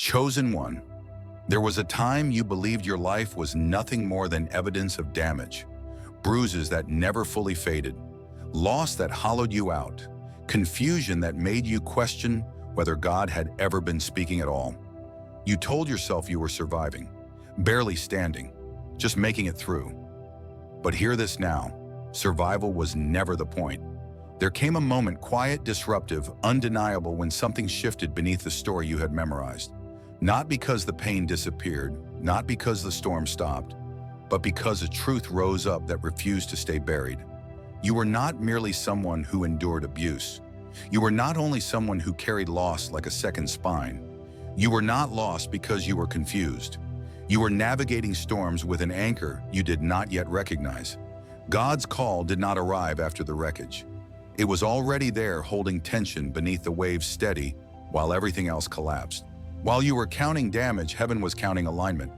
Chosen one. There was a time you believed your life was nothing more than evidence of damage, bruises that never fully faded, loss that hollowed you out, confusion that made you question whether God had ever been speaking at all. You told yourself you were surviving, barely standing, just making it through. But hear this now, survival was never the point. There came a moment, quiet, disruptive, undeniable, when something shifted beneath the story you had memorized. Not because the pain disappeared, not because the storm stopped, but because a truth rose up that refused to stay buried. You were not merely someone who endured abuse. You were not only someone who carried loss like a second spine. You were not lost because you were confused. You were navigating storms with an anchor you did not yet recognize. God's call did not arrive after the wreckage. It was already there, holding tension beneath the waves, steady while everything else collapsed. While you were counting damage, heaven was counting alignment.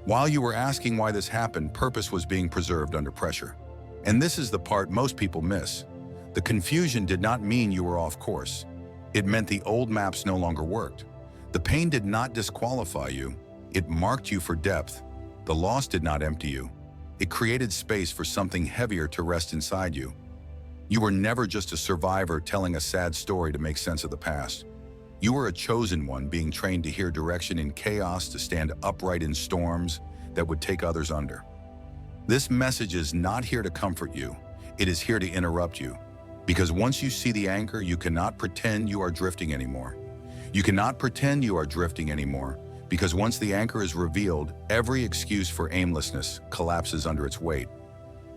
While you were asking why this happened, purpose was being preserved under pressure. And this is the part most people miss. The confusion did not mean you were off course. It meant the old maps no longer worked. The pain did not disqualify you. It marked you for depth. The loss did not empty you. It created space for something heavier to rest inside you. You were never just a survivor telling a sad story to make sense of the past. You were a chosen one, being trained to hear direction in chaos, to stand upright in storms that would take others under. This message is not here to comfort you. It is here to interrupt you. Because once you see the anchor, you cannot pretend you are drifting anymore. You cannot pretend you are drifting anymore, because once the anchor is revealed, every excuse for aimlessness collapses under its weight.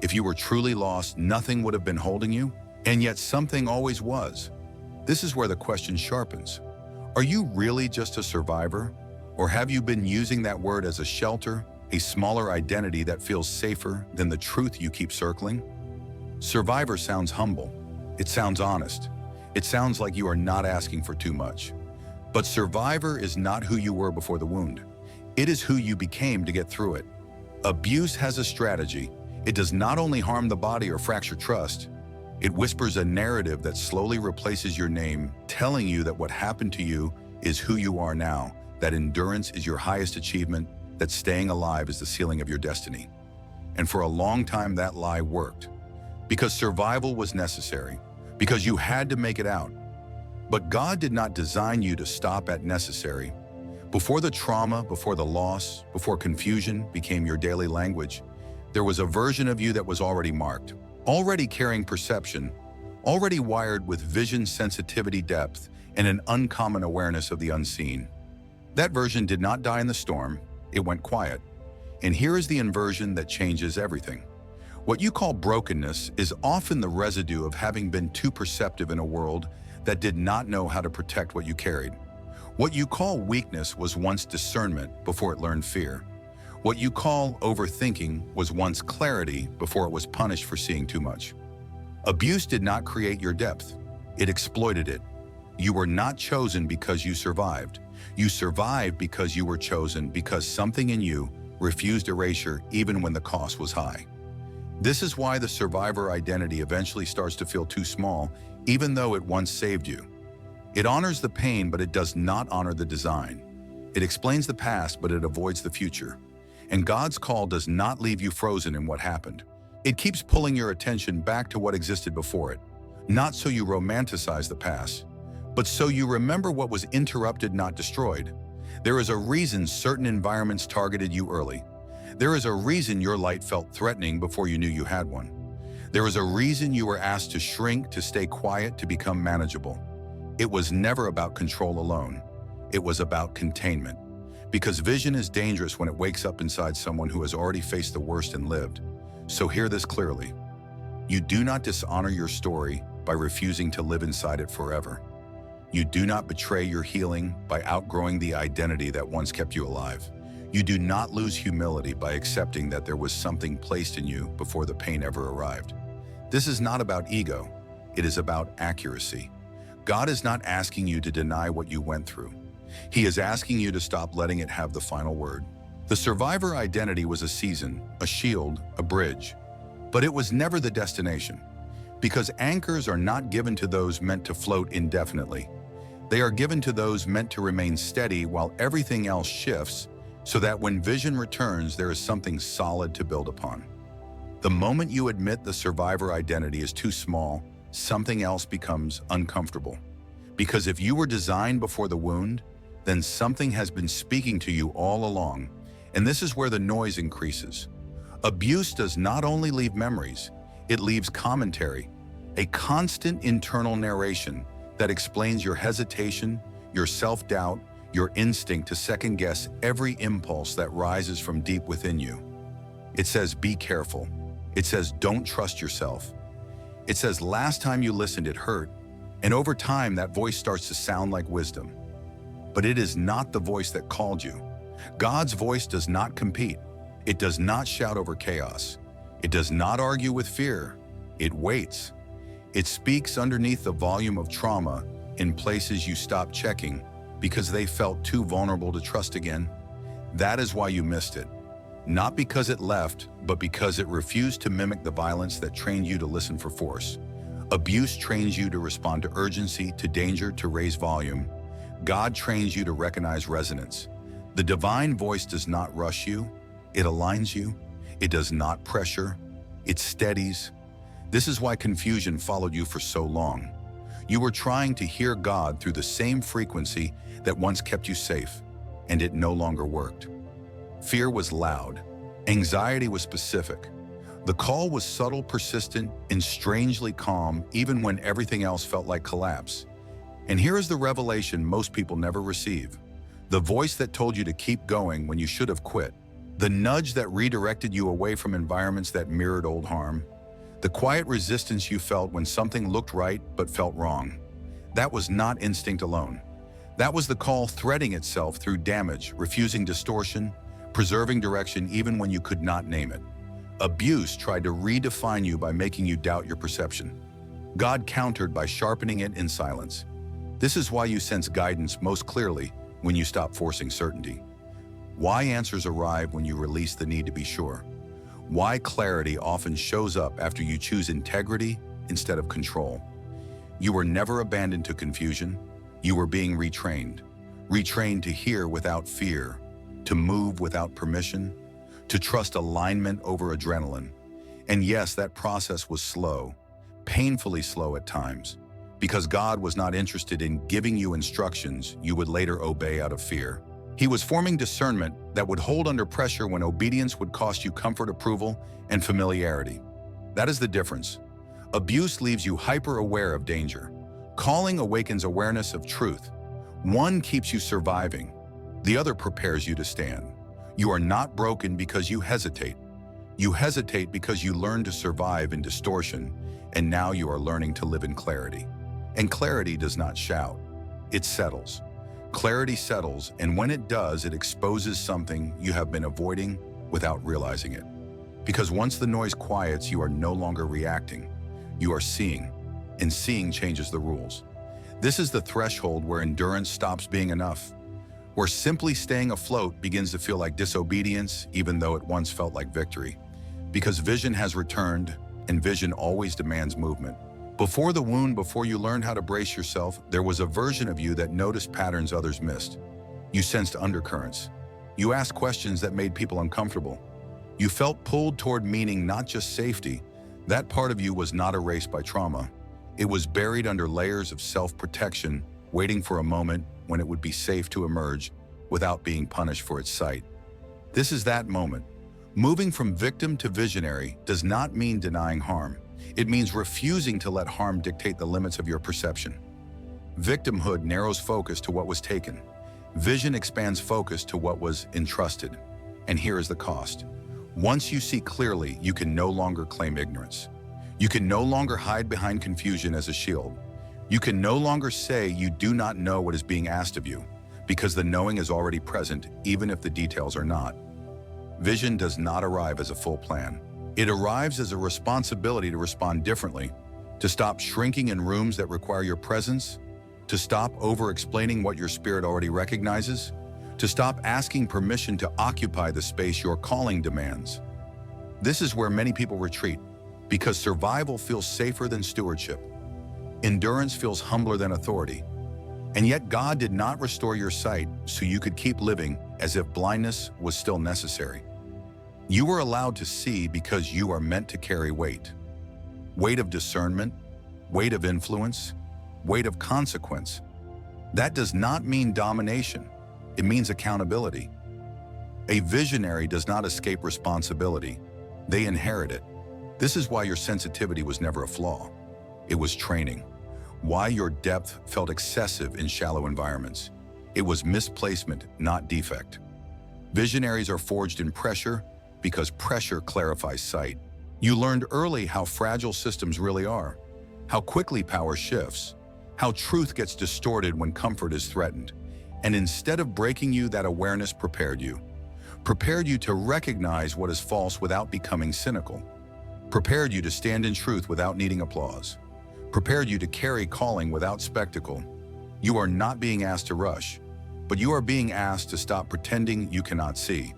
If you were truly lost, nothing would have been holding you, and yet something always was. This is where the question sharpens. Are you really just a survivor? Or have you been using that word as a shelter, a smaller identity that feels safer than the truth you keep circling? Survivor sounds humble. It sounds honest. It sounds like you are not asking for too much. But survivor is not who you were before the wound. It is who you became to get through it. Abuse has a strategy. It does not only harm the body or fracture trust, it whispers a narrative that slowly replaces your name, telling you that what happened to you is who you are now, that endurance is your highest achievement, that staying alive is the ceiling of your destiny. And for a long time, that lie worked. Because survival was necessary. Because you had to make it out. But God did not design you to stop at necessary. Before the trauma, before the loss, before confusion became your daily language, there was a version of you that was already marked, already carrying perception, already wired with vision, sensitivity, depth, and an uncommon awareness of the unseen. That version did not die in the storm, it went quiet. And here is the inversion that changes everything. What you call brokenness is often the residue of having been too perceptive in a world that did not know how to protect what you carried. What you call weakness was once discernment before it learned fear. What you call overthinking was once clarity before it was punished for seeing too much. Abuse did not create your depth. It exploited it. You were not chosen because you survived. You survived because you were chosen, because something in you refused erasure even when the cost was high. This is why the survivor identity eventually starts to feel too small, even though it once saved you. It honors the pain, but it does not honor the design. It explains the past, but it avoids the future. And God's call does not leave you frozen in what happened. It keeps pulling your attention back to what existed before it, not so you romanticize the past, but so you remember what was interrupted, not destroyed. There is a reason certain environments targeted you early. There is a reason your light felt threatening before you knew you had one. There is a reason you were asked to shrink, to stay quiet, to become manageable. It was never about control alone. It was about containment. Because vision is dangerous when it wakes up inside someone who has already faced the worst and lived. So hear this clearly. You do not dishonor your story by refusing to live inside it forever. You do not betray your healing by outgrowing the identity that once kept you alive. You do not lose humility by accepting that there was something placed in you before the pain ever arrived. This is not about ego. It is about accuracy. God is not asking you to deny what you went through. He is asking you to stop letting it have the final word. The survivor identity was a season, a shield, a bridge, but it was never the destination. Because anchors are not given to those meant to float indefinitely. They are given to those meant to remain steady while everything else shifts, so that when vision returns, there is something solid to build upon. The moment you admit the survivor identity is too small, something else becomes uncomfortable. Because if you were designed before the wound, then something has been speaking to you all along, and this is where the noise increases. Abuse does not only leave memories, it leaves commentary, a constant internal narration that explains your hesitation, your self-doubt, your instinct to second-guess every impulse that rises from deep within you. It says, be careful. It says, don't trust yourself. It says, last time you listened, it hurt. And over time, that voice starts to sound like wisdom. But it is not the voice that called you. God's voice does not compete. It does not shout over chaos. It does not argue with fear. It waits. It speaks underneath the volume of trauma in places you stopped checking because they felt too vulnerable to trust again. That is why you missed it. Not because it left, but because it refused to mimic the violence that trained you to listen for force. Abuse trains you to respond to urgency, to danger, to raise volume. God trains you to recognize resonance. The divine voice does not rush you. It aligns you. It does not pressure. It steadies. This is why confusion followed you for so long. You were trying to hear God through the same frequency that once kept you safe, and it no longer worked. Fear was loud. Anxiety was specific. The call was subtle, persistent, and strangely calm, even when everything else felt like collapse. And here is the revelation most people never receive. The voice that told you to keep going when you should have quit. The nudge that redirected you away from environments that mirrored old harm. The quiet resistance you felt when something looked right but felt wrong. That was not instinct alone. That was the call threading itself through damage, refusing distortion, preserving direction even when you could not name it. Abuse tried to redefine you by making you doubt your perception. God countered by sharpening it in silence. This is why you sense guidance most clearly when you stop forcing certainty. Why answers arrive when you release the need to be sure. Why clarity often shows up after you choose integrity instead of control. You were never abandoned to confusion. You were being retrained. Retrained to hear without fear, to move without permission, to trust alignment over adrenaline. And yes, that process was slow, painfully slow at times, because God was not interested in giving you instructions you would later obey out of fear. He was forming discernment that would hold under pressure when obedience would cost you comfort, approval, and familiarity. That is the difference. Abuse leaves you hyper-aware of danger. Calling awakens awareness of truth. One keeps you surviving. The other prepares you to stand. You are not broken because you hesitate. You hesitate because you learn to survive in distortion, and now you are learning to live in clarity. And clarity does not shout. It settles. Clarity settles, and when it does, it exposes something you have been avoiding without realizing it. Because once the noise quiets, you are no longer reacting. You are seeing, and seeing changes the rules. This is the threshold where endurance stops being enough, where simply staying afloat begins to feel like disobedience, even though it once felt like victory. Because vision has returned, and vision always demands movement. Before the wound, before you learned how to brace yourself, there was a version of you that noticed patterns others missed. You sensed undercurrents. You asked questions that made people uncomfortable. You felt pulled toward meaning, not just safety. That part of you was not erased by trauma. It was buried under layers of self-protection, waiting for a moment when it would be safe to emerge without being punished for its sight. This is that moment. Moving from victim to visionary does not mean denying harm. It means refusing to let harm dictate the limits of your perception. Victimhood narrows focus to what was taken. Vision expands focus to what was entrusted. And here is the cost. Once you see clearly, you can no longer claim ignorance. You can no longer hide behind confusion as a shield. You can no longer say you do not know what is being asked of you, because the knowing is already present, even if the details are not. Vision does not arrive as a full plan. It arrives as a responsibility to respond differently, to stop shrinking in rooms that require your presence, to stop over-explaining what your spirit already recognizes, to stop asking permission to occupy the space your calling demands. This is where many people retreat, because survival feels safer than stewardship. Endurance feels humbler than authority. And yet God did not restore your sight so you could keep living as if blindness was still necessary. You were allowed to see because you are meant to carry weight. Weight of discernment, weight of influence, weight of consequence. That does not mean domination. It means accountability. A visionary does not escape responsibility. They inherit it. This is why your sensitivity was never a flaw. It was training. Why your depth felt excessive in shallow environments. It was misplacement, not defect. Visionaries are forged in pressure because pressure clarifies sight. You learned early how fragile systems really are, how quickly power shifts, how truth gets distorted when comfort is threatened. And instead of breaking you, that awareness prepared you to recognize what is false without becoming cynical, prepared you to stand in truth without needing applause, prepared you to carry calling without spectacle. You are not being asked to rush, but you are being asked to stop pretending you cannot see.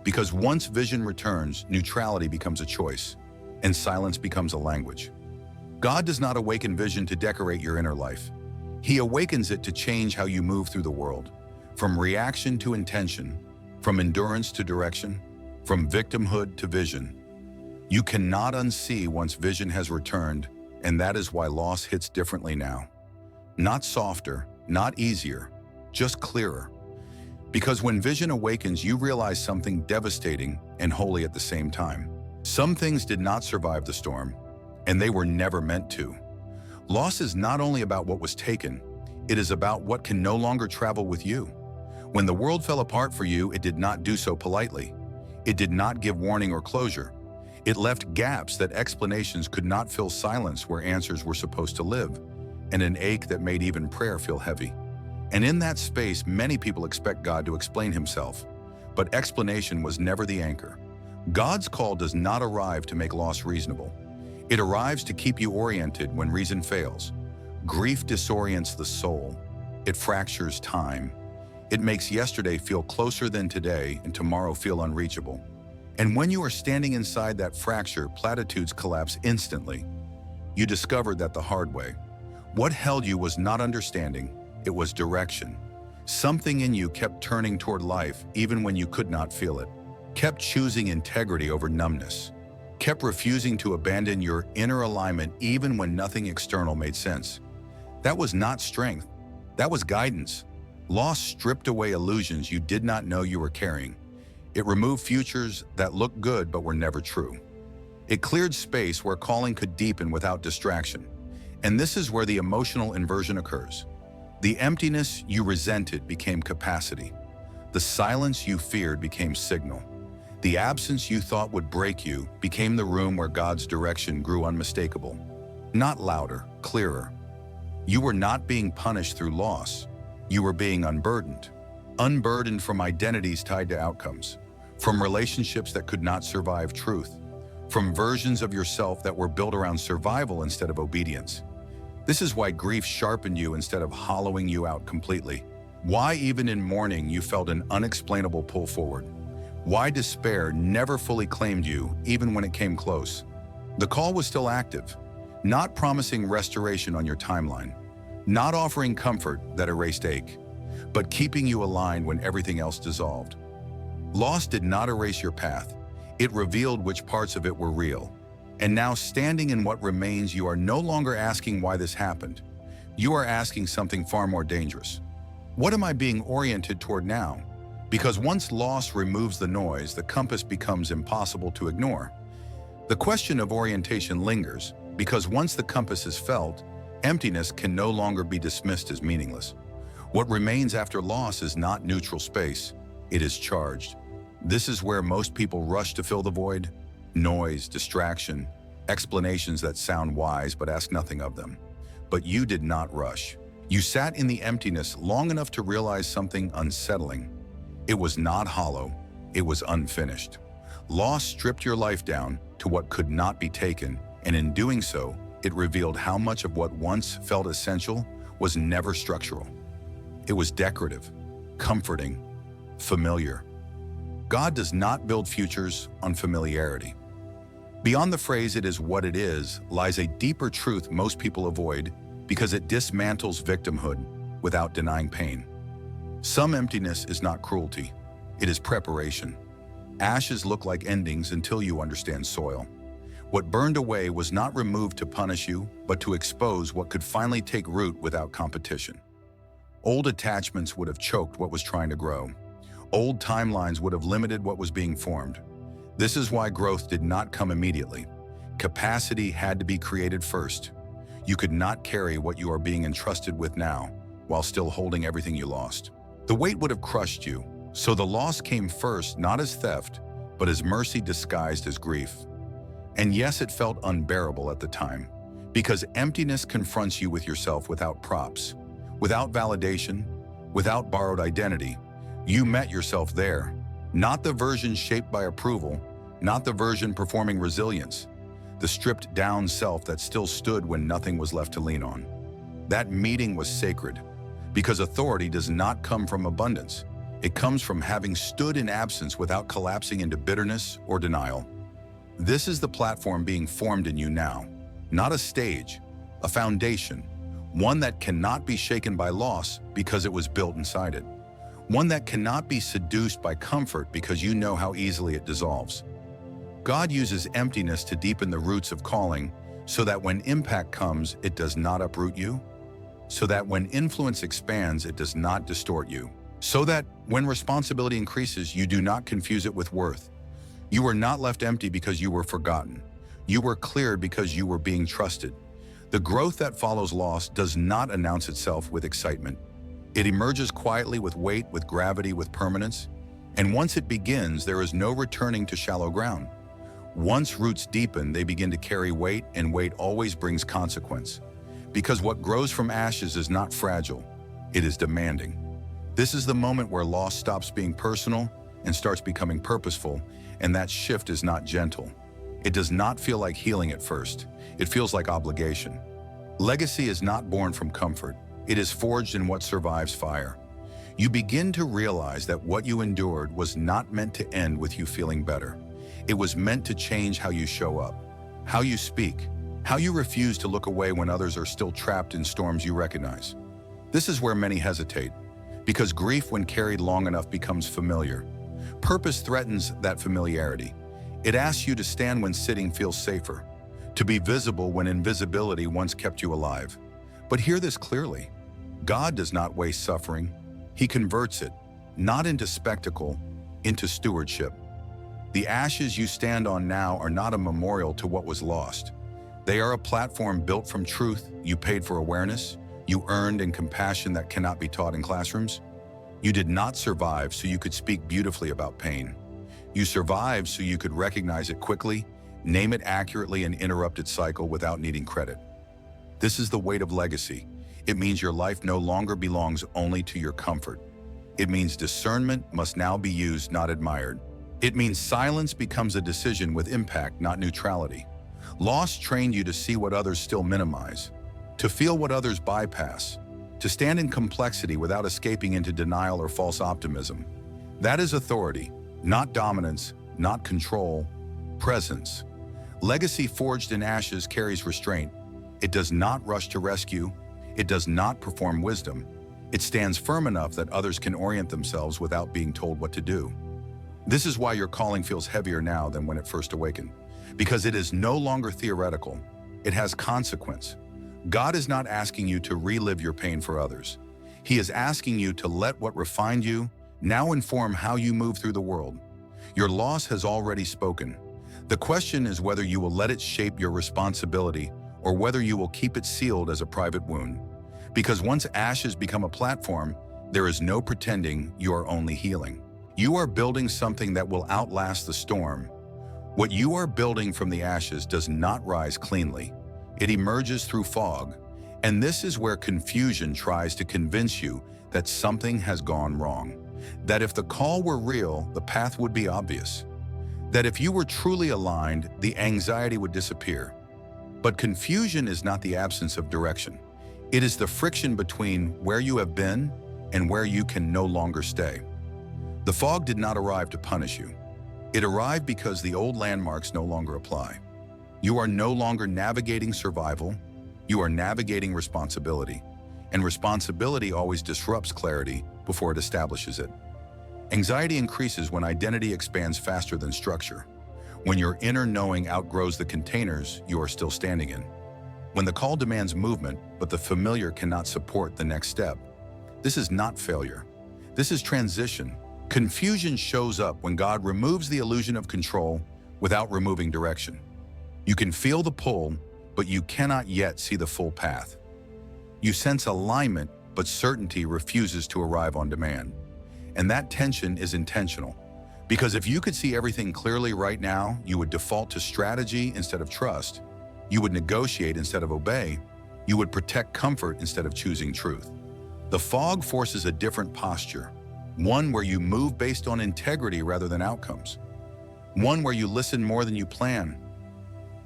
Because once vision returns, neutrality becomes a choice, and silence becomes a language. God does not awaken vision to decorate your inner life. He awakens it to change how you move through the world, from reaction to intention, from endurance to direction, from victimhood to vision. You cannot unsee once vision has returned, and that is why loss hits differently now. Not softer, not easier, just clearer. Because when vision awakens, you realize something devastating and holy at the same time. Some things did not survive the storm, and they were never meant to. Loss is not only about what was taken, it is about what can no longer travel with you. When the world fell apart for you, it did not do so politely. It did not give warning or closure. It left gaps that explanations could not fill, silence where answers were supposed to live, and an ache that made even prayer feel heavy. And in that space, many people expect God to explain himself, but explanation was never the anchor. God's call does not arrive to make loss reasonable. It arrives to keep you oriented when reason fails. Grief disorients the soul. It fractures time. It makes yesterday feel closer than today and tomorrow feel unreachable. And when you are standing inside that fracture, platitudes collapse instantly. You discovered that the hard way. What held you was not understanding, it was direction. Something in you kept turning toward life even when you could not feel it. Kept choosing integrity over numbness. Kept refusing to abandon your inner alignment even when nothing external made sense. That was not strength. That was guidance. Loss stripped away illusions you did not know you were carrying. It removed futures that looked good but were never true. It cleared space where calling could deepen without distraction. And this is where the emotional inversion occurs. The emptiness you resented became capacity. The silence you feared became signal. The absence you thought would break you became the room where God's direction grew unmistakable. Not louder, clearer. You were not being punished through loss. You were being unburdened. Unburdened from identities tied to outcomes, from relationships that could not survive truth, from versions of yourself that were built around survival instead of obedience. This is why grief sharpened you instead of hollowing you out completely. Why even in mourning you felt an unexplainable pull forward. Why despair never fully claimed you even when it came close. The call was still active, not promising restoration on your timeline, not offering comfort that erased ache, but keeping you aligned when everything else dissolved. Loss did not erase your path. It revealed which parts of it were real. And now, standing in what remains, you are no longer asking why this happened. You are asking something far more dangerous. What am I being oriented toward now? Because once loss removes the noise, the compass becomes impossible to ignore. The question of orientation lingers, because once the compass is felt, emptiness can no longer be dismissed as meaningless. What remains after loss is not neutral space, it is charged. This is where most people rush to fill the void. Noise, distraction, explanations that sound wise but ask nothing of them. But you did not rush. You sat in the emptiness long enough to realize something unsettling. It was not hollow, it was unfinished. Loss stripped your life down to what could not be taken, and in doing so, it revealed how much of what once felt essential was never structural. It was decorative, comforting, familiar. God does not build futures on familiarity. Beyond the phrase "it is what it is" lies a deeper truth most people avoid because it dismantles victimhood. without denying pain. Some emptiness is not cruelty. It is preparation. Ashes look like endings until you understand soil. What burned away was not removed to punish you, but to expose what could finally take root without competition. Old attachments would have choked what was trying to grow. Old timelines would have limited what was being formed. This is why growth did not come immediately. Capacity had to be created first. You could not carry what you are being entrusted with now while still holding everything you lost. The weight would have crushed you, so the loss came first, not as theft, but as mercy disguised as grief. And yes, it felt unbearable at the time, because emptiness confronts you with yourself without props, without validation, without borrowed identity. You met yourself there, not the version shaped by approval, not the version performing resilience, the stripped down self that still stood when nothing was left to lean on. That meeting was sacred, because authority does not come from abundance. It comes from having stood in absence without collapsing into bitterness or denial. This is the platform being formed in you now, not a stage, a foundation, one that cannot be shaken by loss because it was built inside it. One that cannot be seduced by comfort because you know how easily it dissolves. God uses emptiness to deepen the roots of calling so that when impact comes, it does not uproot you, so that when influence expands, it does not distort you, so that when responsibility increases, you do not confuse it with worth. You were not left empty because you were forgotten. You were cleared because you were being trusted. The growth that follows loss does not announce itself with excitement. It emerges quietly with weight, with gravity, with permanence. And once it begins, there is no returning to shallow ground. Once roots deepen, they begin to carry weight, and weight always brings consequence. Because what grows from ashes is not fragile, it is demanding. This is the moment where loss stops being personal and starts becoming purposeful, and that shift is not gentle. It does not feel like healing at first. It feels like obligation. Legacy is not born from comfort. It is forged in what survives fire. You begin to realize that what you endured was not meant to end with you feeling better. It was meant to change how you show up, how you speak, how you refuse to look away when others are still trapped in storms you recognize. This is where many hesitate, because grief, when carried long enough, becomes familiar. Purpose threatens that familiarity. It asks you to stand when sitting feels safer, to be visible when invisibility once kept you alive. But hear this clearly. God does not waste suffering. He converts it, not into spectacle, into stewardship. The ashes you stand on now are not a memorial to what was lost. They are a platform built from truth you paid for, awareness you earned, and compassion that cannot be taught in classrooms. You did not survive so you could speak beautifully about pain. You survived so you could recognize it quickly, name it accurately, and interrupt its cycle without needing credit. This is the weight of legacy. It means your life no longer belongs only to your comfort. It means discernment must now be used, not admired. It means silence becomes a decision with impact, not neutrality. Loss trained you to see what others still minimize, to feel what others bypass, to stand in complexity without escaping into denial or false optimism. That is authority, not dominance, not control, presence. Legacy forged in ashes carries restraint. It does not rush to rescue. It does not perform wisdom. It stands firm enough that others can orient themselves without being told what to do. This is why your calling feels heavier now than when it first awakened, because it is no longer theoretical. It has consequence. God is not asking you to relive your pain for others. He is asking you to let what refined you now inform how you move through the world. Your loss has already spoken. The question is whether you will let it shape your responsibility or whether you will keep it sealed as a private wound. Because once ashes become a platform, there is no pretending you are only healing. You are building something that will outlast the storm. What you are building from the ashes does not rise cleanly. It emerges through fog, and this is where confusion tries to convince you that something has gone wrong. That if the call were real, the path would be obvious. That if you were truly aligned, the anxiety would disappear. But confusion is not the absence of direction. It is the friction between where you have been and where you can no longer stay. The fog did not arrive to punish you. It arrived because the old landmarks no longer apply. You are no longer navigating survival. You are navigating responsibility. and responsibility always disrupts clarity before it establishes it. Anxiety increases when identity expands faster than structure, when your inner knowing outgrows the containers you are still standing in, when the call demands movement, but the familiar cannot support the next step. This is not failure. This is transition. Confusion shows up when God removes the illusion of control without removing direction. You can feel the pull, but you cannot yet see the full path. You sense alignment, but certainty refuses to arrive on demand. And that tension is intentional. Because if you could see everything clearly right now, you would default to strategy instead of trust. You would negotiate instead of obey. You would protect comfort instead of choosing truth. The fog forces a different posture, one where you move based on integrity rather than outcomes, one where you listen more than you plan,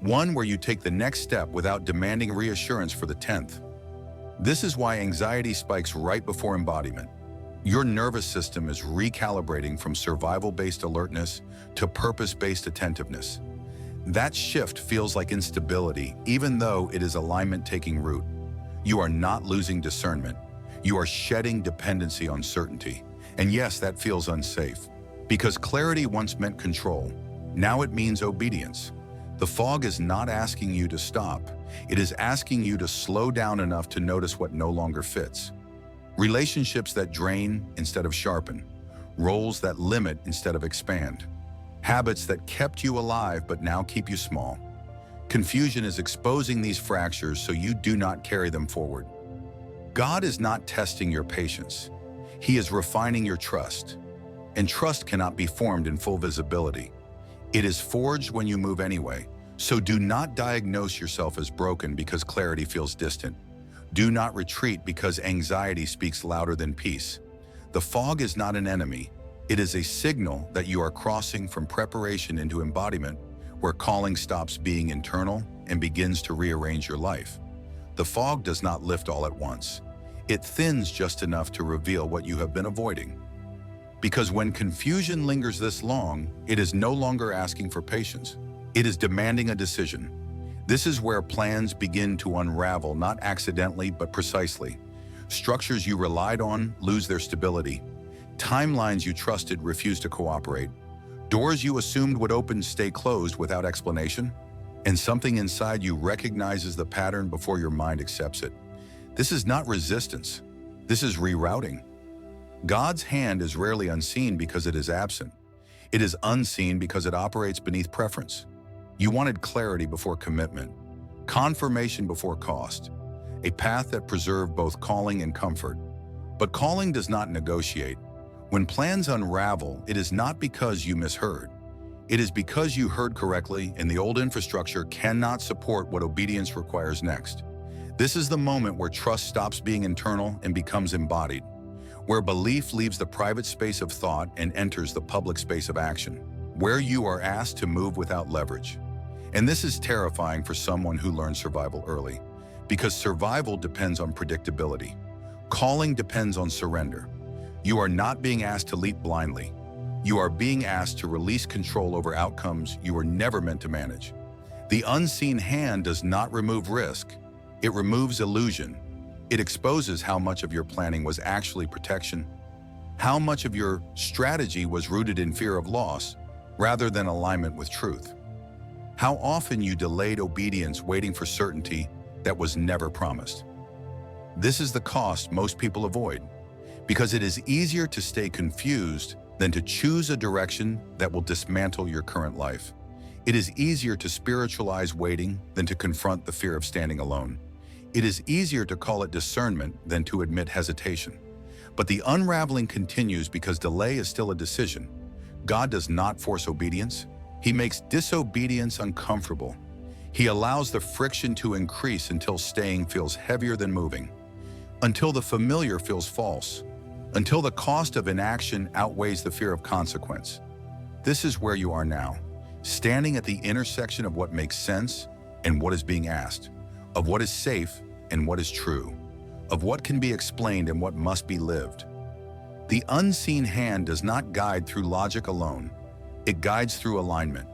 one where you take the next step without demanding reassurance for the 10th. This is why anxiety spikes right before embodiment. Your nervous system is recalibrating from survival-based alertness to purpose-based attentiveness. That shift feels like instability, even though it is alignment taking root. You are not losing discernment. You are shedding dependency on certainty. And yes, that feels unsafe. Because clarity once meant control. Now it means obedience. The fog is not asking you to stop. It is asking you to slow down enough to notice what no longer fits. Relationships that drain instead of sharpen. Roles that limit instead of expand. Habits that kept you alive but now keep you small. Confusion is exposing these fractures so you do not carry them forward. God is not testing your patience. He is refining your trust. And trust cannot be formed in full visibility. It is forged when you move anyway. So do not diagnose yourself as broken because clarity feels distant. Do not retreat because anxiety speaks louder than peace. The fog is not an enemy. It is a signal that you are crossing from preparation into embodiment, where calling stops being internal and begins to rearrange your life. The fog does not lift all at once. It thins just enough to reveal what you have been avoiding. Because when confusion lingers this long, it is no longer asking for patience. It is demanding a decision. This is where plans begin to unravel, not accidentally, but precisely. Structures you relied on lose their stability. Timelines you trusted refuse to cooperate. Doors you assumed would open stay closed without explanation. And something inside you recognizes the pattern before your mind accepts it. This is not resistance. This is rerouting. God's hand is rarely unseen because it is absent. It is unseen because it operates beneath preference. You wanted clarity before commitment, confirmation before cost, a path that preserved both calling and comfort. But calling does not negotiate. When plans unravel, it is not because you misheard. It is because you heard correctly and the old infrastructure cannot support what obedience requires next. This is the moment where trust stops being internal and becomes embodied, where belief leaves the private space of thought and enters the public space of action, where you are asked to move without leverage. And this is terrifying for someone who learned survival early, because survival depends on predictability. Calling depends on surrender. You are not being asked to leap blindly. You are being asked to release control over outcomes you were never meant to manage. The unseen hand does not remove risk. It removes illusion. It exposes how much of your planning was actually protection, how much of your strategy was rooted in fear of loss rather than alignment with truth, how often you delayed obedience waiting for certainty that was never promised. This is the cost most people avoid, because it is easier to stay confused than to choose a direction that will dismantle your current life. It is easier to spiritualize waiting than to confront the fear of standing alone. It is easier to call it discernment than to admit hesitation. But the unraveling continues because delay is still a decision. God does not force obedience. He makes disobedience uncomfortable. He allows the friction to increase until staying feels heavier than moving, until the familiar feels false, until the cost of inaction outweighs the fear of consequence. This is where you are now, standing at the intersection of what makes sense and what is being asked, of what is safe and what is true, of what can be explained and what must be lived. The unseen hand does not guide through logic alone. It guides through alignment.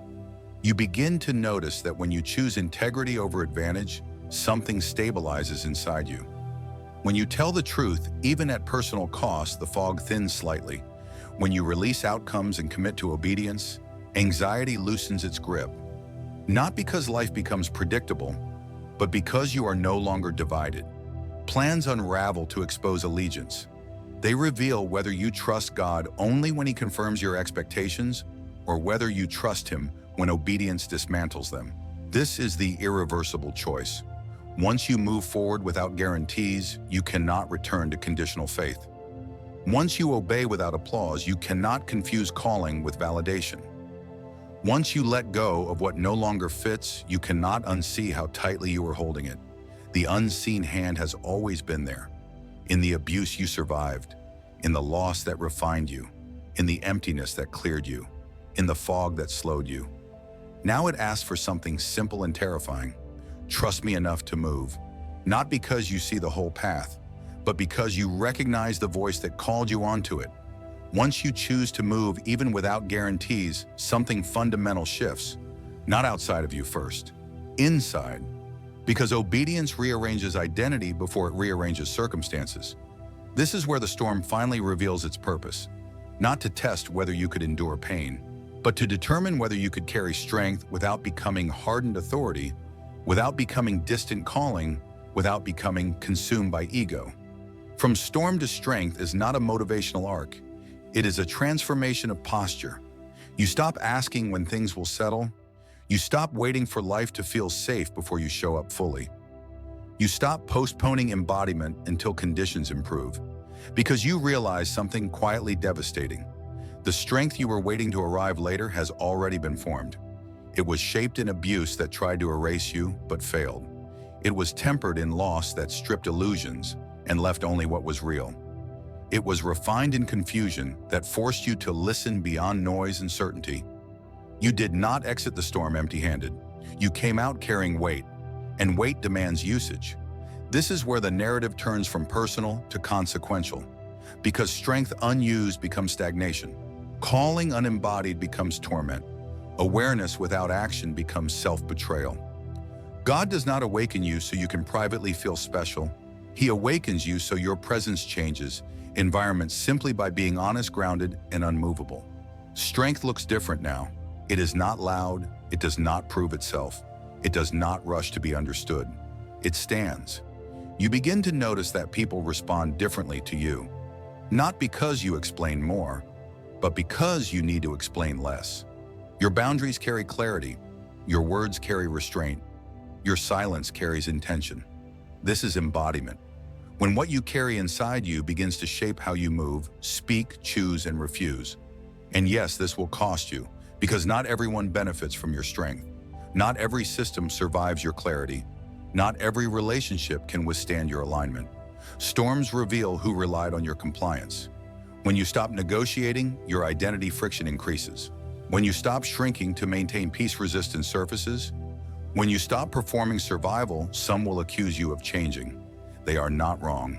You begin to notice that when you choose integrity over advantage, something stabilizes inside you. When you tell the truth, even at personal cost, the fog thins slightly. When you release outcomes and commit to obedience, anxiety loosens its grip. Not because life becomes predictable, but because you are no longer divided. Plans unravel to expose allegiance. They reveal whether you trust God only when He confirms your expectations, or whether you trust Him when obedience dismantles them. This is the irreversible choice. Once you move forward without guarantees, you cannot return to conditional faith. Once you obey without applause, you cannot confuse calling with validation. Once you let go of what no longer fits, you cannot unsee how tightly you were holding it. The unseen hand has always been there. In the abuse you survived, in the loss that refined you, in the emptiness that cleared you, in the fog that slowed you. Now it asks for something simple and terrifying. Trust me enough to move, not because you see the whole path, but because you recognize the voice that called you onto it. Once you choose to move, even without guarantees, something fundamental shifts. Not outside of you first, inside. Because obedience rearranges identity before it rearranges circumstances. This is where the storm finally reveals its purpose. Not to test whether you could endure pain, but to determine whether you could carry strength without becoming hardened authority, without becoming distant calling, without becoming consumed by ego. From storm to strength is not a motivational arc. It is a transformation of posture. You stop asking when things will settle. You stop waiting for life to feel safe before you show up fully. You stop postponing embodiment until conditions improve, because you realize something quietly devastating. The strength you were waiting to arrive later has already been formed. It was shaped in abuse that tried to erase you but failed. It was tempered in loss that stripped illusions and left only what was real. It was refined in confusion that forced you to listen beyond noise and certainty. You did not exit the storm empty-handed. You came out carrying weight, and weight demands usage. This is where the narrative turns from personal to consequential, because strength unused becomes stagnation. Calling unembodied becomes torment. Awareness without action becomes self-betrayal. God does not awaken you so you can privately feel special. He awakens you so your presence changes environments simply by being honest, grounded, and unmovable. Strength looks different now. It is not loud. It does not prove itself. It does not rush to be understood. It stands. You begin to notice that people respond differently to you, not because you explain more, but because you need to explain less. Your boundaries carry clarity. Your words carry restraint. Your silence carries intention. This is embodiment. When what you carry inside you begins to shape how you move, speak, choose, and refuse. And yes, this will cost you, because not everyone benefits from your strength. Not every system survives your clarity. Not every relationship can withstand your alignment. Storms reveal who relied on your compliance. When you stop negotiating, your identity friction increases. When you stop shrinking to maintain peace-resistant surfaces, when you stop performing survival, some will accuse you of changing. They are not wrong.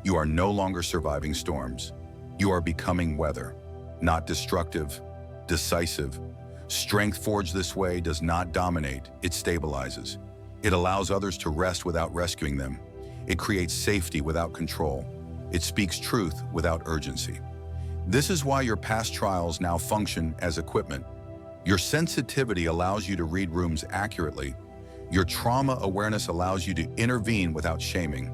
You are no longer surviving storms. You are becoming weather, not destructive, decisive. Strength forged this way does not dominate, it stabilizes. It allows others to rest without rescuing them. It creates safety without control. It speaks truth without urgency. This is why your past trials now function as equipment. Your sensitivity allows you to read rooms accurately. Your trauma awareness allows you to intervene without shaming.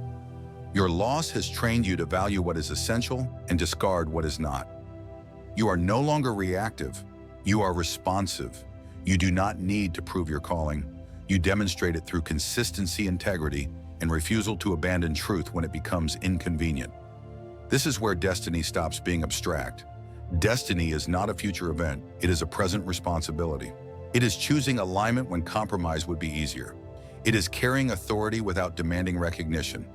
Your loss has trained you to value what is essential and discard what is not. You are no longer reactive. You are responsive. You do not need to prove your calling. You demonstrate it through consistency, integrity, and refusal to abandon truth when it becomes inconvenient. This is where destiny stops being abstract. Destiny is not a future event. It is a present responsibility. It is choosing alignment when compromise would be easier. It is carrying authority without demanding recognition.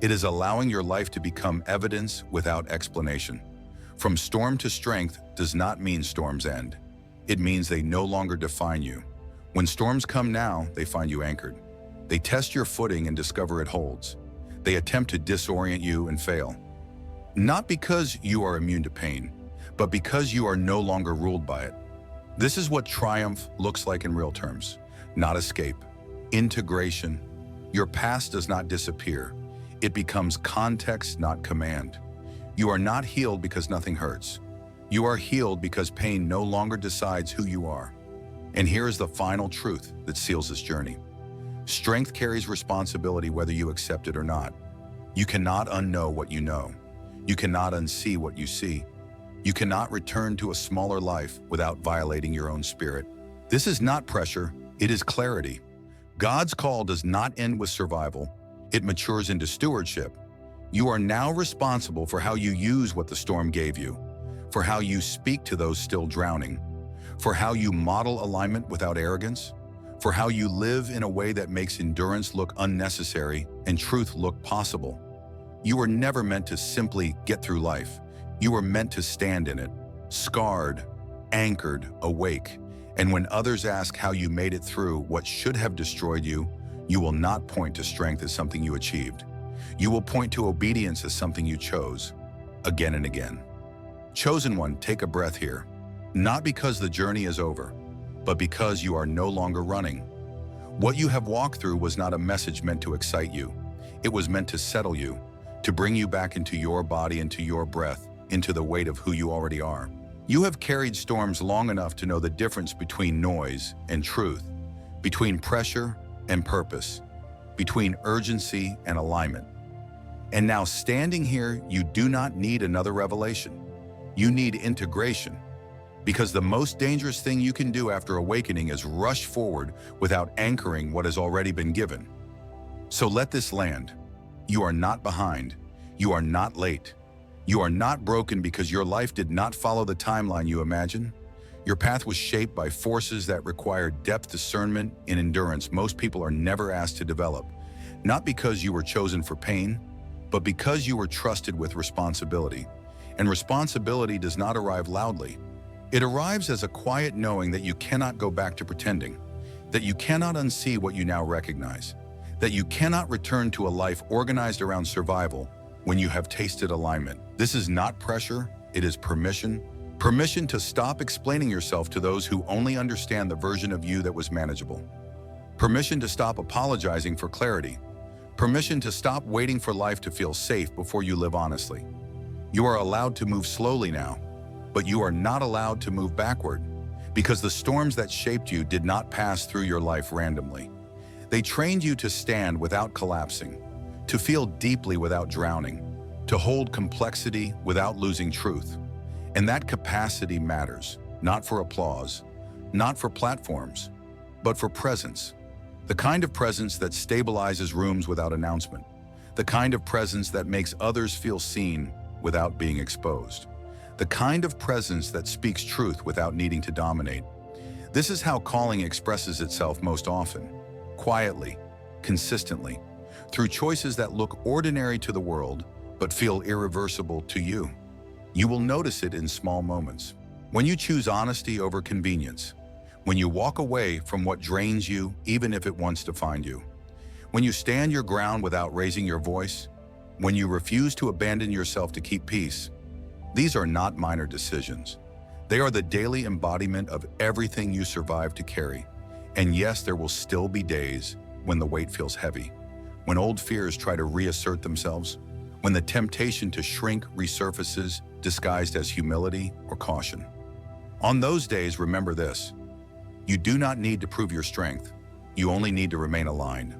It is allowing your life to become evidence without explanation. From storm to strength does not mean storms end. It means they no longer define you. When storms come now, they find you anchored. They test your footing and discover it holds. They attempt to disorient you and fail. Not because you are immune to pain, but because you are no longer ruled by it. This is what triumph looks like in real terms, not escape. Integration. Your past does not disappear. It becomes context, not command. You are not healed because nothing hurts. You are healed because pain no longer decides who you are. And here is the final truth that seals this journey. Strength carries responsibility whether you accept it or not. You cannot unknow what you know. You cannot unsee what you see. You cannot return to a smaller life without violating your own spirit. This is not pressure, it is clarity. God's call does not end with survival. It matures into stewardship. You are now responsible for how you use what the storm gave you, for how you speak to those still drowning, for how you model alignment without arrogance, for how you live in a way that makes endurance look unnecessary and truth look possible. You were never meant to simply get through life. You were meant to stand in it, scarred, anchored, awake. And when others ask how you made it through what should have destroyed you, you will not point to strength as something you achieved. You will point to obedience as something you chose, again and again. Chosen one, take a breath here. Not because the journey is over, but because you are no longer running. What you have walked through was not a message meant to excite you. It was meant to settle you, to bring you back into your body, into your breath, into the weight of who you already are. You have carried storms long enough to know the difference between noise and truth, between pressure and purpose, between urgency and alignment. And now standing here, you do not need another revelation. You need integration. Because the most dangerous thing you can do after awakening is rush forward without anchoring what has already been given. So let this land. You are not behind. You are not late. You are not broken because your life did not follow the timeline you imagined. Your path was shaped by forces that require depth, discernment, and endurance most people are never asked to develop. Not because you were chosen for pain, but because you were trusted with responsibility. And responsibility does not arrive loudly. It arrives as a quiet knowing that you cannot go back to pretending, that you cannot unsee what you now recognize, that you cannot return to a life organized around survival when you have tasted alignment. This is not pressure, it is permission. Permission to stop explaining yourself to those who only understand the version of you that was manageable. Permission to stop apologizing for clarity. Permission to stop waiting for life to feel safe before you live honestly. You are allowed to move slowly now, but you are not allowed to move backward, because the storms that shaped you did not pass through your life randomly. They trained you to stand without collapsing, to feel deeply without drowning, to hold complexity without losing truth. And that capacity matters, not for applause, not for platforms, but for presence. The kind of presence that stabilizes rooms without announcement. The kind of presence that makes others feel seen without being exposed. The kind of presence that speaks truth without needing to dominate. This is how calling expresses itself most often, quietly, consistently, through choices that look ordinary to the world, but feel irreversible to you. You will notice it in small moments. When you choose honesty over convenience. When you walk away from what drains you, even if it wants to find you. When you stand your ground without raising your voice. When you refuse to abandon yourself to keep peace. These are not minor decisions. They are the daily embodiment of everything you survive to carry. And yes, there will still be days when the weight feels heavy, when old fears try to reassert themselves, when the temptation to shrink resurfaces disguised as humility or caution. On those days, remember this. You do not need to prove your strength. You only need to remain aligned.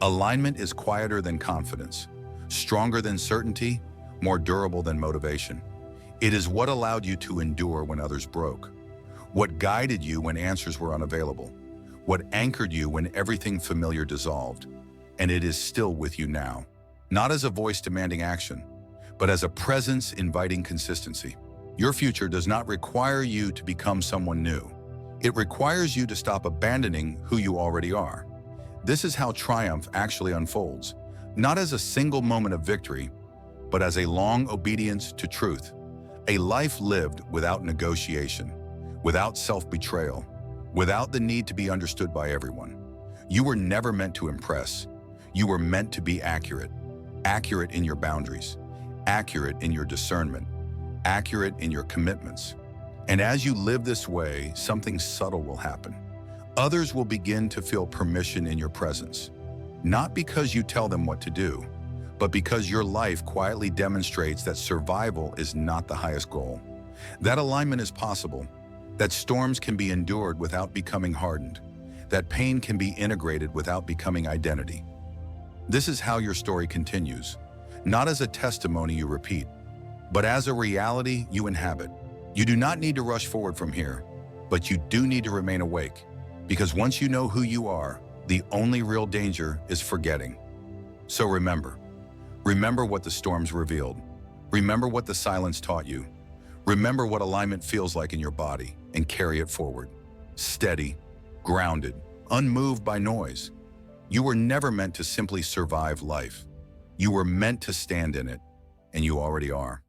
Alignment is quieter than confidence, stronger than certainty, more durable than motivation. It is what allowed you to endure when others broke, what guided you when answers were unavailable, what anchored you when everything familiar dissolved. And it is still with you now, not as a voice demanding action, but as a presence inviting consistency. Your future does not require you to become someone new. It requires you to stop abandoning who you already are. This is how triumph actually unfolds, not as a single moment of victory, but as a long obedience to truth, a life lived without negotiation, without self-betrayal, without the need to be understood by everyone. You were never meant to impress. You were meant to be accurate, accurate in your boundaries, accurate in your discernment, accurate in your commitments. And as you live this way, something subtle will happen. Others will begin to feel permission in your presence, not because you tell them what to do, but because your life quietly demonstrates that survival is not the highest goal. That alignment is possible, that storms can be endured without becoming hardened, that pain can be integrated without becoming identity. This is how your story continues, not as a testimony you repeat, but as a reality you inhabit. You do not need to rush forward from here, but you do need to remain awake, because once you know who you are, the only real danger is forgetting. So remember what the storms revealed. Remember what the silence taught you. Remember what alignment feels like in your body and carry it forward. Steady, grounded, unmoved by noise. You were never meant to simply survive life. You were meant to stand in it, and you already are.